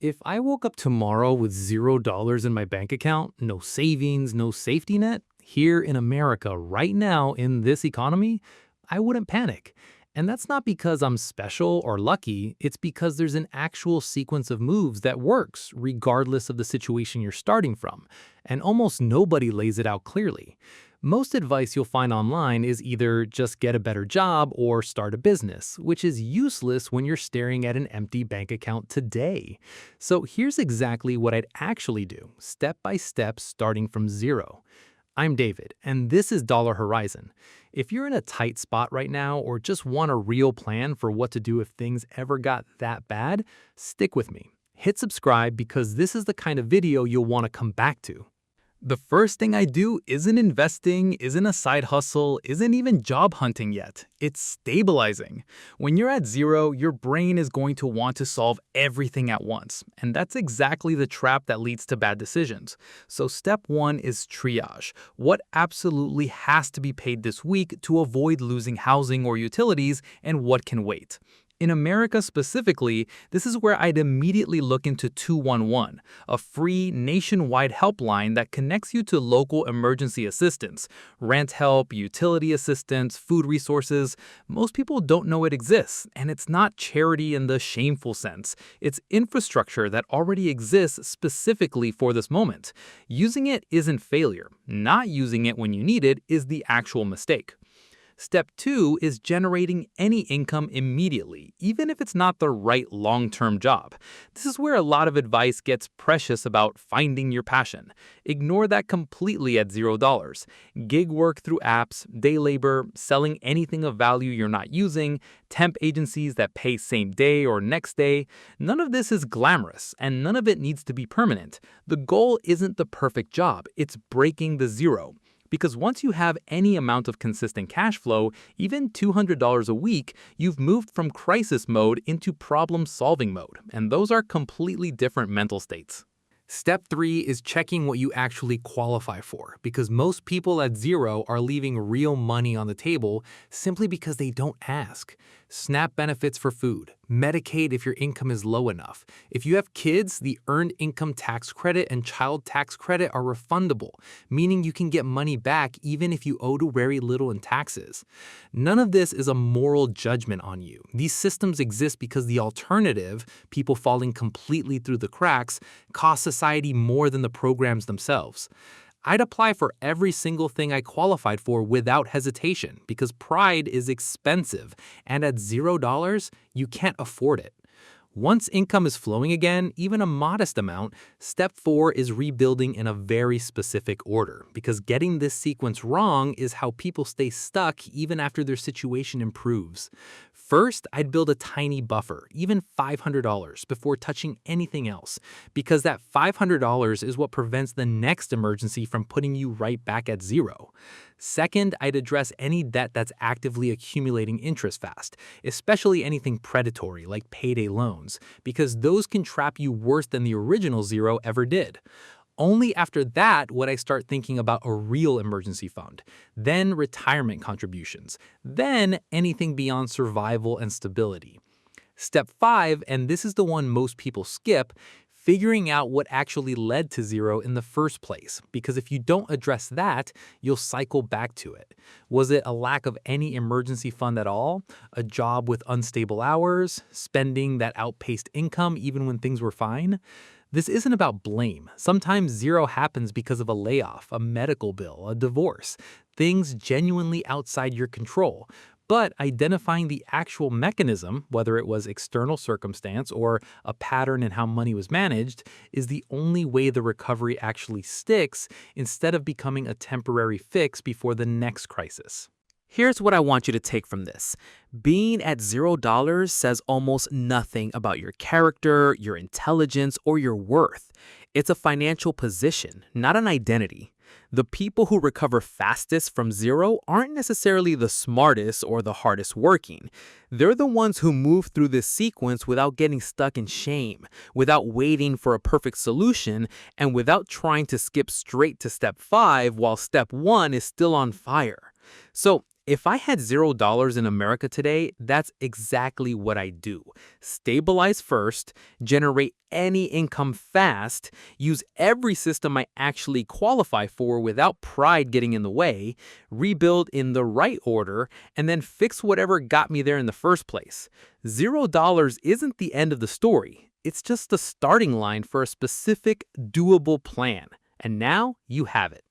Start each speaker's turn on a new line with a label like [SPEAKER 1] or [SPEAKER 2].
[SPEAKER 1] If I woke up tomorrow with $0 in my bank account, no savings, no safety net, here in America right now in this economy, I wouldn't panic. And that's not because I'm special or lucky, it's because there's an actual sequence of moves that works regardless of the situation you're starting from. And almost nobody lays it out clearly. Most advice you'll find online is either just get a better job or start a business, which is useless when you're staring at an empty bank account today. So here's exactly what I'd actually do, step by step, starting from zero. I'm David, and this is Dollar Horizon. If you're in a tight spot right now or just want a real plan for what to do if things ever got that bad, stick with me. Hit subscribe because this is the kind of video you'll want to come back to. The first thing I do isn't investing, isn't a side hustle, isn't even job hunting yet. It's stabilizing. When you're at zero, your brain is going to want to solve everything at once. And that's exactly the trap that leads to bad decisions. So step one is triage. What absolutely has to be paid this week to avoid losing housing or utilities, and what can wait? In America specifically, this is where I'd immediately look into 211, a free nationwide helpline that connects you to local emergency assistance, rent help, utility assistance, food resources. Most people don't know it exists, and it's not charity in the shameful sense. It's infrastructure that already exists specifically for this moment. Using it isn't failure. Not using it when you need it is the actual mistake. Step two is generating any income immediately, even if it's not the right long-term job. This is where a lot of advice gets precious about finding your passion. Ignore that completely at $0. Gig work through apps, day labor, selling anything of value you're not using, temp agencies that pay same day or next day. None of this is glamorous, and none of it needs to be permanent. The goal isn't the perfect job, it's breaking the zero. Because once you have any amount of consistent cash flow, even $200 a week, you've moved from crisis mode into problem-solving mode, and those are completely different mental states. Step three is checking what you actually qualify for, because most people at zero are leaving real money on the table simply because they don't ask. SNAP benefits for food, Medicaid if your income is low enough. If you have kids, the Earned Income Tax Credit and Child Tax Credit are refundable, meaning you can get money back even if you owe very little in taxes. None of this is a moral judgment on you. These systems exist because the alternative, people falling completely through the cracks, cost society more than the programs themselves. I'd apply for every single thing I qualified for without hesitation because pride is expensive, and at $0, you can't afford it. Once income is flowing again, even a modest amount, step four is rebuilding in a very specific order, because getting this sequence wrong is how people stay stuck even after their situation improves. First, I'd build a tiny buffer, even $500, before touching anything else, because that $500 is what prevents the next emergency from putting you right back at zero. Second, I'd address any debt that's actively accumulating interest fast, especially anything predatory like payday loans, because those can trap you worse than the original zero ever did. Only after that would I start thinking about a real emergency fund, then retirement contributions, then anything beyond survival and stability. Step five, and this is the one most people skip, figuring out what actually led to zero in the first place, because if you don't address that, you'll cycle back to it. Was it a lack of any emergency fund at all? A job with unstable hours? Spending that outpaced income even when things were fine? This isn't about blame. Sometimes zero happens because of a layoff, a medical bill, a divorce, things genuinely outside your control. But identifying the actual mechanism, whether it was external circumstance or a pattern in how money was managed, is the only way the recovery actually sticks instead of becoming a temporary fix before the next crisis. Here's what I want you to take from this. Being at $0 says almost nothing about your character, your intelligence, or your worth. It's a financial position, not an identity. The people who recover fastest from zero aren't necessarily the smartest or the hardest working. They're the ones who move through this sequence without getting stuck in shame, without waiting for a perfect solution, and without trying to skip straight to step five while step one is still on fire. So If I had $0 in America today, that's exactly what I do. Stabilize first, generate any income fast, use every system I actually qualify for without pride getting in the way, rebuild in the right order, and then fix whatever got me there in the first place. $0 isn't the end of the story. It's just the starting line for a specific, doable plan. And now you have it.